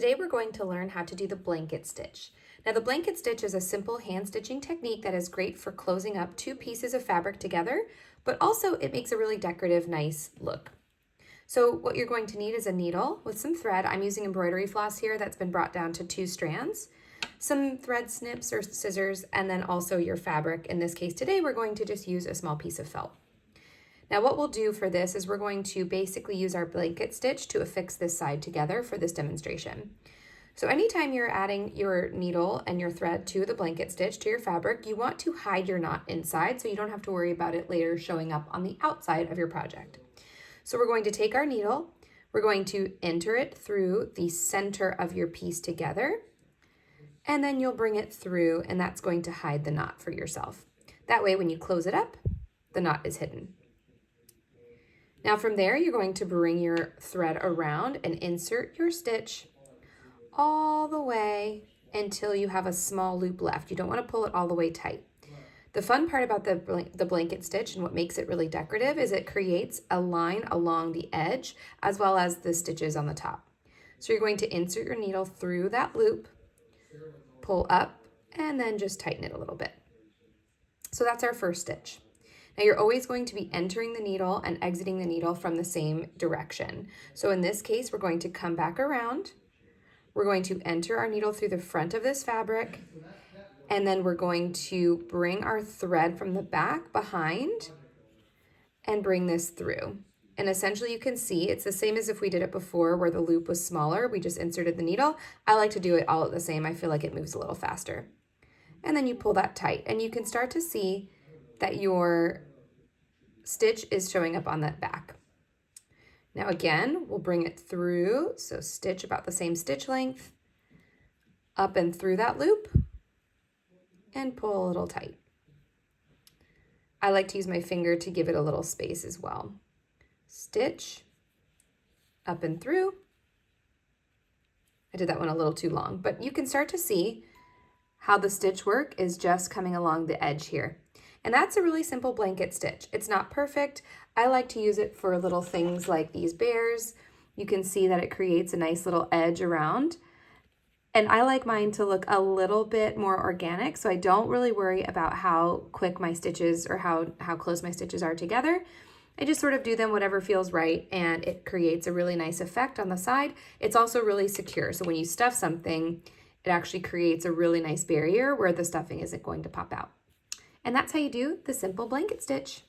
Today we're going to learn how to do the blanket stitch. Now the blanket stitch is a simple hand stitching technique that is great for closing up two pieces of fabric together, but also it makes a really decorative, nice look. So what you're going to need is a needle with some thread. I'm using embroidery floss here that's been brought down to 2 strands, some thread snips or scissors, and then also your fabric. In this case today, we're going to just use a small piece of felt. Now what we'll do for this is we're going to basically use our blanket stitch to affix this side together for this demonstration. So anytime you're adding your needle and your thread to the blanket stitch to your fabric, you want to hide your knot inside so you don't have to worry about it later showing up on the outside of your project. So we're going to take our needle, we're going to enter it through the center of your piece together, and then you'll bring it through, and that's going to hide the knot for yourself. That way when you close it up, the knot is hidden. Now from there, you're going to bring your thread around and insert your stitch all the way until you have a small loop left. You don't want to pull it all the way tight. The fun part about the blanket stitch and what makes it really decorative is it creates a line along the edge as well as the stitches on the top. So you're going to insert your needle through that loop, pull up, and then just tighten it a little bit. So that's our first stitch. Now you're always going to be entering the needle and exiting the needle from the same direction. So in this case, we're going to come back around. We're going to enter our needle through the front of this fabric, and then we're going to bring our thread from the back behind and bring this through. And essentially you can see it's the same as if we did it before where the loop was smaller. We just inserted the needle. I like to do it all at the same. I feel like it moves a little faster. And then you pull that tight, and you can start to see that your stitch is showing up on that back. Now again, we'll bring it through, so stitch about the same stitch length, up and through that loop, and pull a little tight. I like to use my finger to give it a little space as well. Stitch, up and through. I did that one a little too long, but you can start to see how the stitch work is just coming along the edge here. And that's a really simple blanket stitch. It's not perfect. I like to use it for little things like these bears. You can see that it creates a nice little edge around. And I like mine to look a little bit more organic, so I don't really worry about how quick my stitches or how close my stitches are together. I just sort of do them whatever feels right, and it creates a really nice effect on the side. It's also really secure, so when you stuff something, it actually creates a really nice barrier where the stuffing isn't going to pop out. And that's how you do the simple blanket stitch.